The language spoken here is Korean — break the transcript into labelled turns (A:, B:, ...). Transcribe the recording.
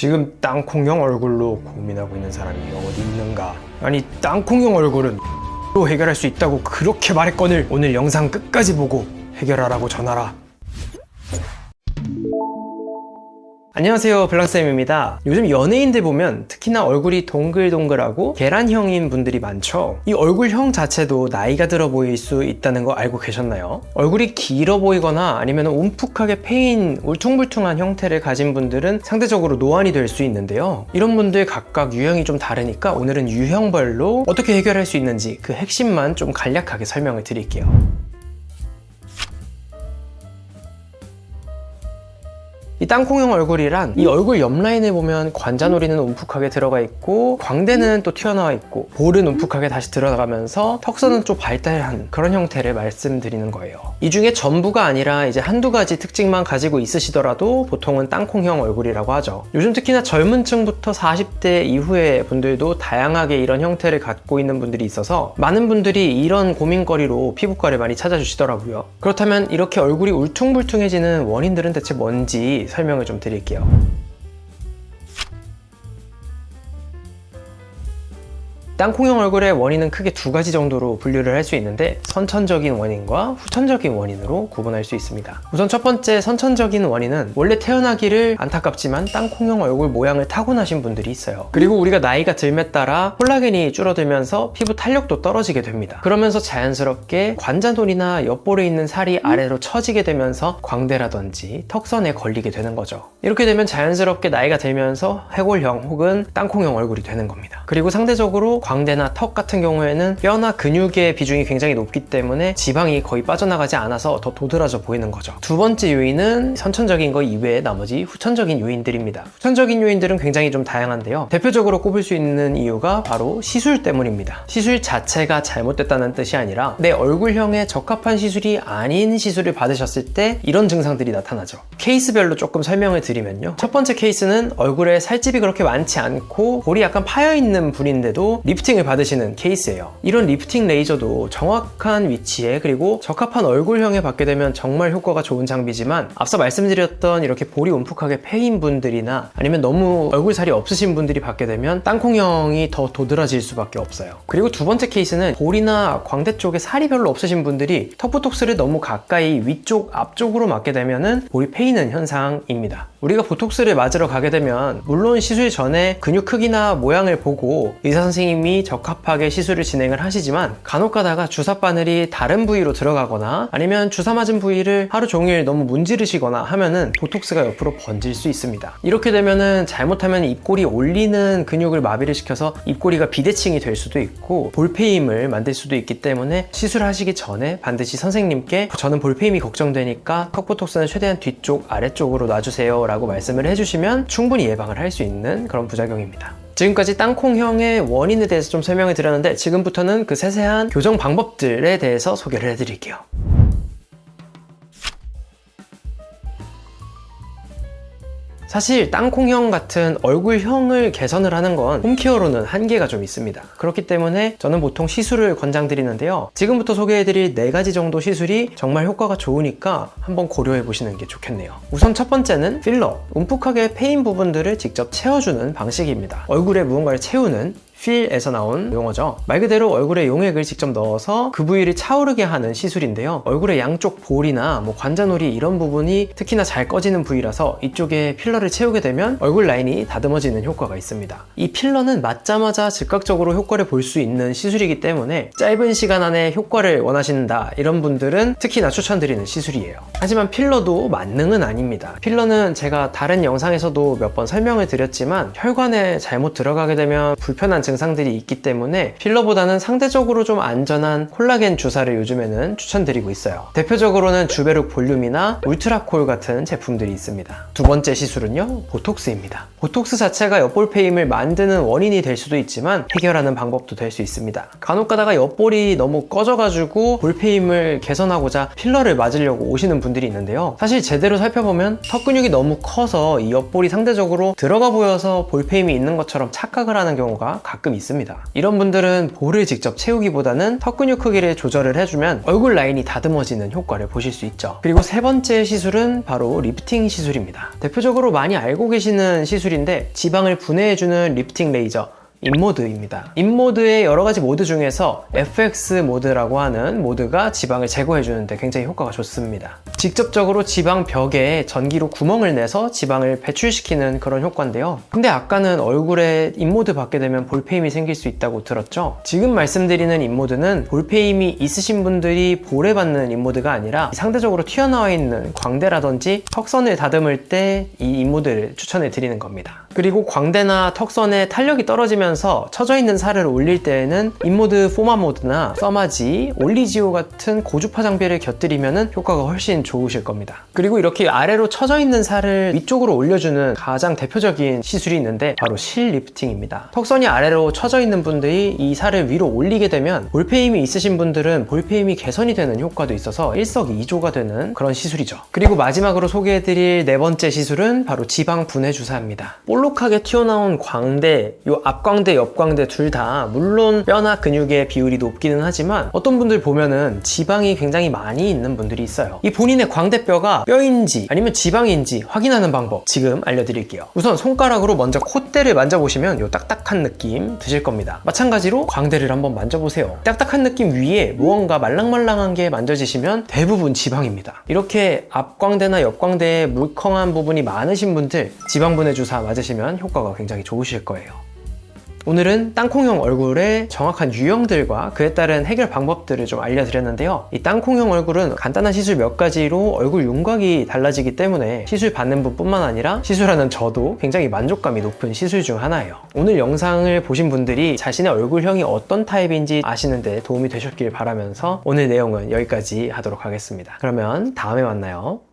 A: 지금 땅콩형 얼굴로 고민하고 있는 사람이 어디 있는가? 아니, 땅콩형 얼굴은 로 해결할 수 있다고 그렇게 말했거늘 오늘 영상 끝까지 보고 해결하라고 전하라. 안녕하세요, 블랑쌤입니다. 요즘 연예인들 보면 특히나 얼굴이 동글동글하고 계란형인 분들이 많죠. 이 얼굴형 자체도 나이가 들어 보일 수 있다는 거 알고 계셨나요? 얼굴이 길어 보이거나 아니면 움푹하게 패인 울퉁불퉁한 형태를 가진 분들은 상대적으로 노안이 될 수 있는데요. 이런 분들 각각 유형이 좀 다르니까 오늘은 유형별로 어떻게 해결할 수 있는지 그 핵심만 좀 간략하게 설명을 드릴게요. 이 땅콩형 얼굴이란 이 얼굴 옆 라인을 보면 관자놀이는 움푹하게 들어가 있고 광대는 또 튀어나와 있고 볼은 움푹하게 다시 들어가면서 턱선은 좀 발달한 그런 형태를 말씀드리는 거예요. 이 중에 전부가 아니라 이제 한두 가지 특징만 가지고 있으시더라도 보통은 땅콩형 얼굴이라고 하죠. 요즘 특히나 젊은 층부터 40대 이후의 분들도 다양하게 이런 형태를 갖고 있는 분들이 있어서 많은 분들이 이런 고민거리로 피부과를 많이 찾아주시더라고요. 그렇다면 이렇게 얼굴이 울퉁불퉁해지는 원인들은 대체 뭔지 설명을 좀 드릴게요. 땅콩형 얼굴의 원인은 크게 두 가지 정도로 분류를 할 수 있는데 선천적인 원인과 후천적인 원인으로 구분할 수 있습니다. 우선 첫 번째 선천적인 원인은 원래 태어나기를 안타깝지만 땅콩형 얼굴 모양을 타고나신 분들이 있어요. 그리고 우리가 나이가 들에 따라 콜라겐이 줄어들면서 피부 탄력도 떨어지게 됩니다. 그러면서 자연스럽게 관자놀이나 옆볼에 있는 살이 아래로 처지게 되면서 광대라든지 턱선에 걸리게 되는 거죠. 이렇게 되면 자연스럽게 나이가 들면서 해골형 혹은 땅콩형 얼굴이 되는 겁니다. 그리고 상대적으로 광대나 턱 같은 경우에는 뼈나 근육의 비중이 굉장히 높기 때문에 지방이 거의 빠져나가지 않아서 더 도드라져 보이는 거죠. 두 번째 요인은 선천적인 거 이외에 나머지 후천적인 요인들입니다. 후천적인 요인들은 굉장히 좀 다양한데요. 대표적으로 꼽을 수 있는 이유가 바로 시술 때문입니다. 시술 자체가 잘못됐다는 뜻이 아니라 내 얼굴형에 적합한 시술이 아닌 시술을 받으셨을 때 이런 증상들이 나타나죠. 케이스별로 조금 설명을 드리면요. 첫 번째 케이스는 얼굴에 살집이 그렇게 많지 않고 볼이 약간 파여있는 분인데도 리프팅을 받으시는 케이스예요. 이런 리프팅 레이저도 정확한 위치에 그리고 적합한 얼굴형에 받게 되면 정말 효과가 좋은 장비지만 앞서 말씀드렸던 이렇게 볼이 움푹하게 패인 분들이나 아니면 너무 얼굴살이 없으신 분들이 받게 되면 땅콩형이 더 도드라질 수밖에 없어요. 그리고 두 번째 케이스는 볼이나 광대 쪽에 살이 별로 없으신 분들이 턱보톡스를 너무 가까이 위쪽 앞쪽으로 맞게 되면은 볼이 패이는 현상입니다. 우리가 보톡스를 맞으러 가게 되면 물론 시술 전에 근육 크기나 모양을 보고 의사 선생님이 적합하게 시술을 진행을 하시지만 간혹 가다가 주사 바늘이 다른 부위로 들어가거나 아니면 주사 맞은 부위를 하루 종일 너무 문지르시거나 하면은 보톡스가 옆으로 번질 수 있습니다. 이렇게 되면은 잘못하면 입꼬리 올리는 근육을 마비를 시켜서 입꼬리가 비대칭이 될 수도 있고 볼페임을 만들 수도 있기 때문에 시술하시기 전에 반드시 선생님께 저는 볼페임이 걱정되니까 턱보톡스는 최대한 뒤쪽 아래쪽으로 놔주세요 라고 말씀을 해주시면 충분히 예방을 할 수 있는 그런 부작용입니다. 지금까지 땅콩형의 원인에 대해서 좀 설명을 드렸는데 지금부터는 그 세세한 교정 방법들에 대해서 소개를 해드릴게요. 사실 땅콩형 같은 얼굴형을 개선을 하는 건 홈케어로는 한계가 좀 있습니다. 그렇기 때문에 저는 보통 시술을 권장드리는데요. 지금부터 소개해드릴 4가지 정도 시술이 정말 효과가 좋으니까 한번 고려해 보시는 게 좋겠네요. 우선 첫 번째는 필러, 움푹하게 패인 부분들을 직접 채워주는 방식입니다. 얼굴에 무언가를 채우는 필에서 나온 용어죠. 말 그대로 얼굴에 용액을 직접 넣어서 그 부위를 차오르게 하는 시술인데요. 얼굴의 양쪽 볼이나 관자놀이 이런 부분이 특히나 잘 꺼지는 부위라서 이쪽에 필러를 채우게 되면 얼굴 라인이 다듬어지는 효과가 있습니다. 이 필러는 맞자마자 즉각적으로 효과를 볼 수 있는 시술이기 때문에 짧은 시간 안에 효과를 원하신다 이런 분들은 특히나 추천드리는 시술이에요. 하지만 필러도 만능은 아닙니다. 필러는 제가 다른 영상에서도 몇 번 설명을 드렸지만 혈관에 잘못 들어가게 되면 불편한 증상들이 있기 때문에 필러보다는 상대적으로 좀 안전한 콜라겐 주사를 요즘에는 추천드리고 있어요. 대표적으로는 주베룩 볼륨이나 울트라콜 같은 제품들이 있습니다. 두 번째 시술은요, 보톡스입니다. 보톡스 자체가 옆볼 패임을 만드는 원인이 될 수도 있지만 해결하는 방법도 될 수 있습니다. 간혹 가다가 옆볼이 너무 꺼져가지고 볼 패임을 개선하고자 필러를 맞으려고 오시는 분들이 있는데요. 사실 제대로 살펴보면 턱 근육이 너무 커서 이 옆볼이 상대적으로 들어가 보여서 볼 패임이 있는 것처럼 착각을 하는 경우가 가끔 있습니다. 이런 분들은 볼을 직접 채우기보다는 턱 근육 크기를 조절을 해주면 얼굴 라인이 다듬어지는 효과를 보실 수 있죠. 그리고 세 번째 시술은 바로 리프팅 시술입니다. 대표적으로 많이 알고 계시는 시술인데 지방을 분해해주는 리프팅 레이저 인모드입니다. 인모드의 여러 가지 모드 중에서 FX 모드라고 하는 모드가 지방을 제거해주는데 굉장히 효과가 좋습니다. 직접적으로 지방 벽에 전기로 구멍을 내서 지방을 배출시키는 그런 효과인데요. 근데 아까는 얼굴에 인모드 받게 되면 볼페임이 생길 수 있다고 들었죠? 지금 말씀드리는 인모드는 볼페임이 있으신 분들이 볼에 받는 인모드가 아니라 상대적으로 튀어나와 있는 광대라든지 턱선을 다듬을 때 이 인모드를 추천해 드리는 겁니다. 그리고 광대나 턱선에 탄력이 떨어지면서 처져 있는 살을 올릴 때에는 인모드 포마 모드나 써마지, 올리지오 같은 고주파 장비를 곁들이면 효과가 훨씬 좋으실 겁니다. 그리고 이렇게 아래로 처져 있는 살을 위쪽으로 올려주는 가장 대표적인 시술이 있는데 바로 실 리프팅입니다. 턱선이 아래로 처져 있는 분들이 이 살을 위로 올리게 되면 볼페임이 있으신 분들은 볼페임이 개선이 되는 효과도 있어서 일석이조가 되는 그런 시술이죠. 그리고 마지막으로 소개해드릴 네 번째 시술은 바로 지방 분해 주사입니다. 볼록하게 튀어나온 광대, 요 앞광대, 옆광대 둘 다 물론 뼈나 근육의 비율이 높기는 하지만 어떤 분들 보면은 지방이 굉장히 많이 있는 분들이 있어요. 이 본인의 광대뼈가 뼈인지 아니면 지방인지 확인하는 방법 지금 알려드릴게요. 우선 손가락으로 먼저 콧대를 만져보시면 요 딱딱한 느낌 드실 겁니다. 마찬가지로 광대를 한번 만져보세요. 딱딱한 느낌 위에 무언가 말랑말랑한 게 만져지시면 대부분 지방입니다. 이렇게 앞광대나 옆광대에 물컹한 부분이 많으신 분들 지방 분해 주사 맞으시면 효과가 굉장히 좋으실 거예요. 오늘은 땅콩형 얼굴의 정확한 유형들과 그에 따른 해결 방법들을 좀 알려드렸는데요. 이 땅콩형 얼굴은 간단한 시술 몇 가지로 얼굴 윤곽이 달라지기 때문에 시술 받는 분뿐만 아니라 시술하는 저도 굉장히 만족감이 높은 시술 중 하나예요. 오늘 영상을 보신 분들이 자신의 얼굴형이 어떤 타입인지 아시는 데 도움이 되셨길 바라면서 오늘 내용은 여기까지 하도록 하겠습니다. 그러면 다음에 만나요.